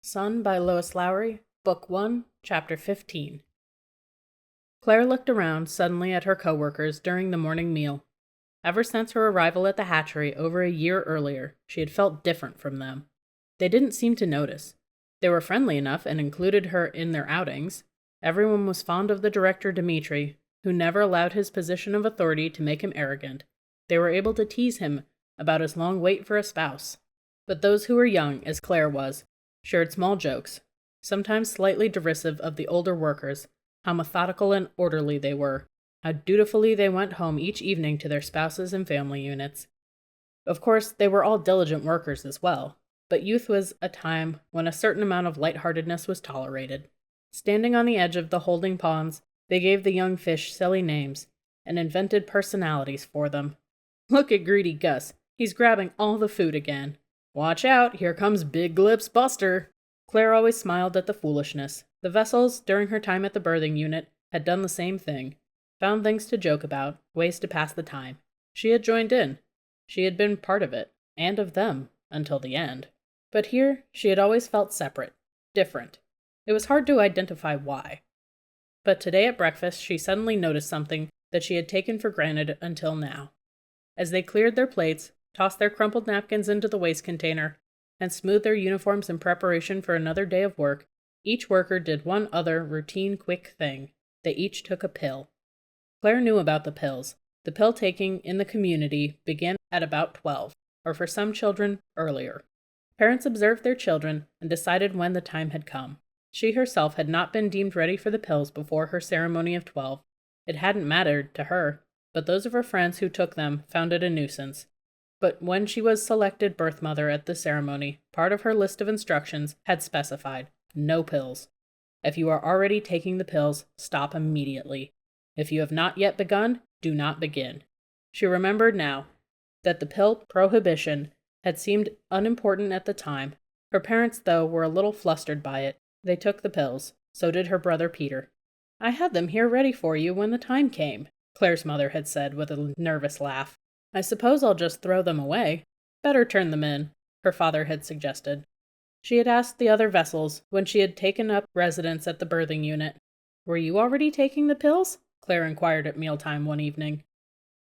Sun by Lois Lowry, Book 1, Chapter 15. Claire looked around suddenly at her coworkers during the morning meal. Ever since her arrival at the hatchery over a year earlier, she had felt different from them. They didn't seem to notice. They were friendly enough and included her in their outings. Everyone was fond of the director Dmitri, who never allowed his position of authority to make him arrogant. They were able to tease him about his long wait for a spouse. But those who were young, as Claire was, shared small jokes, sometimes slightly derisive of the older workers, how methodical and orderly they were, how dutifully they went home each evening to their spouses and family units. Of course, they were all diligent workers as well, but youth was a time when a certain amount of lightheartedness was tolerated. Standing on the edge of the holding ponds, they gave the young fish silly names and invented personalities for them. Look at Greedy Gus, he's grabbing all the food again. Watch out, here comes Big Lips Buster. Claire always smiled at the foolishness. The vessels, during her time at the birthing unit, had done the same thing. Found things to joke about, ways to pass the time. She had joined in. She had been part of it, and of them, until the end. But here, she had always felt separate, different. It was hard to identify why. But today at breakfast, she suddenly noticed something that she had taken for granted until now. As they cleared their plates, tossed their crumpled napkins into the waste container, and smoothed their uniforms in preparation for another day of work, each worker did one other routine quick thing. They each took a pill. Claire knew about the pills. The pill taking in the community began at about 12, or for some children, earlier. Parents observed their children and decided when the time had come. She herself had not been deemed ready for the pills before her ceremony of 12. It hadn't mattered to her, but those of her friends who took them found it a nuisance. But when she was selected birth mother at the ceremony, part of her list of instructions had specified, no pills. If you are already taking the pills, stop immediately. If you have not yet begun, do not begin. She remembered now that the pill prohibition had seemed unimportant at the time. Her parents, though, were a little flustered by it. They took the pills. So did her brother Peter. I had them here ready for you when the time came, Claire's mother had said with a nervous laugh. I suppose I'll just throw them away. Better turn them in, her father had suggested. She had asked the other vessels when she had taken up residence at the birthing unit. Were you already taking the pills? Claire inquired at mealtime one evening.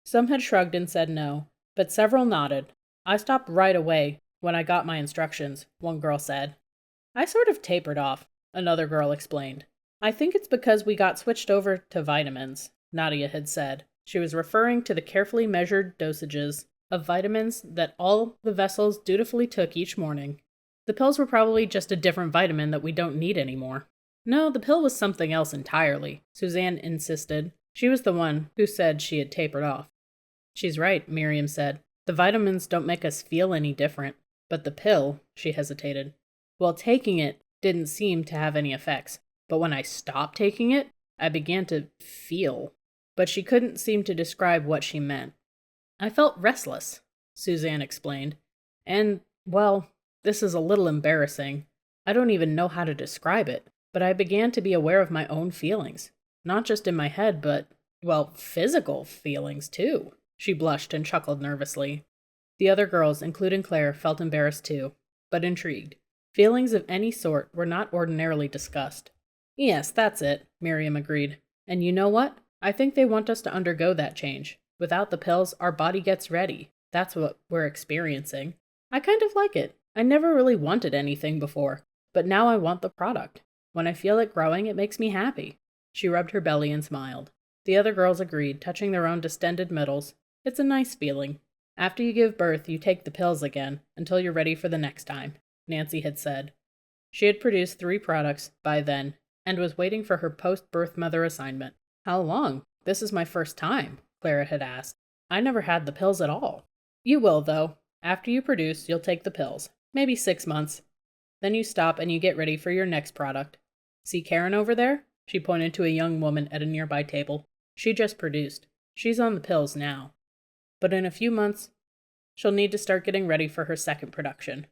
Some had shrugged and said no, but several nodded. I stopped right away when I got my instructions, one girl said. I sort of tapered off, another girl explained. I think it's because we got switched over to vitamins, Nadia had said. She was referring to the carefully measured dosages of vitamins that all the vessels dutifully took each morning. The pills were probably just a different vitamin that we don't need anymore. No, the pill was something else entirely, Suzanne insisted. She was the one who said she had tapered off. She's right, Miriam said. The vitamins don't make us feel any different. But the pill, she hesitated. Well, taking it didn't seem to have any effects. But when I stopped taking it, I began to feel. But she couldn't seem to describe what she meant. I felt restless, Suzanne explained. And, well, this is a little embarrassing. I don't even know how to describe it, but I began to be aware of my own feelings. Not just in my head, but, well, physical feelings, too. She blushed and chuckled nervously. The other girls, including Claire, felt embarrassed too, but intrigued. Feelings of any sort were not ordinarily discussed. Yes, that's it, Miriam agreed. And you know what? I think they want us to undergo that change. Without the pills, our body gets ready. That's what we're experiencing. I kind of like it. I never really wanted anything before, but now I want the product. When I feel it growing, it makes me happy. She rubbed her belly and smiled. The other girls agreed, touching their own distended middles. It's a nice feeling. After you give birth, you take the pills again, until you're ready for the next time, Nancy had said. She had produced 3 products by then, and was waiting for her post-birth mother assignment. How long? This is my first time, Clara had asked. I never had the pills at all. You will, though. After you produce, you'll take the pills. Maybe 6 months. Then you stop and you get ready for your next product. See Karen over there? She pointed to a young woman at a nearby table. She just produced. She's on the pills now. But in a few months, she'll need to start getting ready for her second production.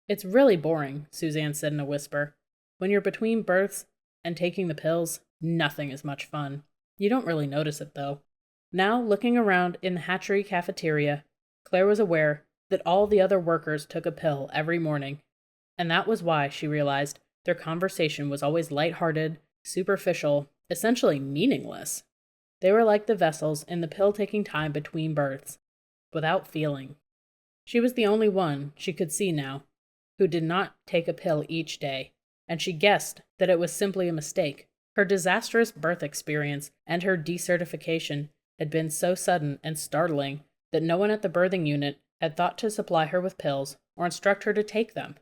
It's really boring, Suzanne said in a whisper. When you're between births and taking the pills, nothing is much fun. You don't really notice it, though. Now, looking around in the hatchery cafeteria, Claire was aware that all the other workers took a pill every morning. And that was why, she realized, their conversation was always lighthearted, superficial, essentially meaningless. They were like the vessels in the pill-taking time between births, without feeling. She was the only one, she could see now, who did not take a pill each day, and she guessed that it was simply a mistake. Her disastrous birth experience and her decertification had been so sudden and startling that no one at the birthing unit had thought to supply her with pills or instruct her to take them.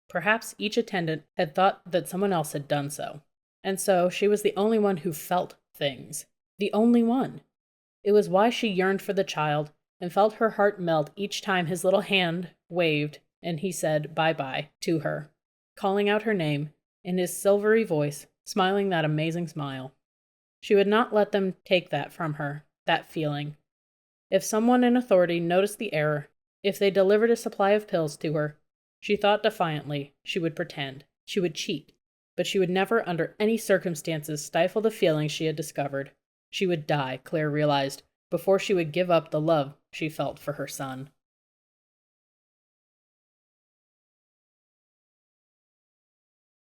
Perhaps each attendant had thought that someone else had done so, and so she was the only one who felt things. The only one. It was why she yearned for the child and felt her heart melt each time his little hand waved and he said bye-bye to her, calling out her name in his silvery voice, smiling that amazing smile. She would not let them take that from her, that feeling. If someone in authority noticed the error, if they delivered a supply of pills to her, she thought defiantly she would pretend, she would cheat, but she would never under any circumstances stifle the feelings she had discovered. She would die, Claire realized, before she would give up the love she felt for her son.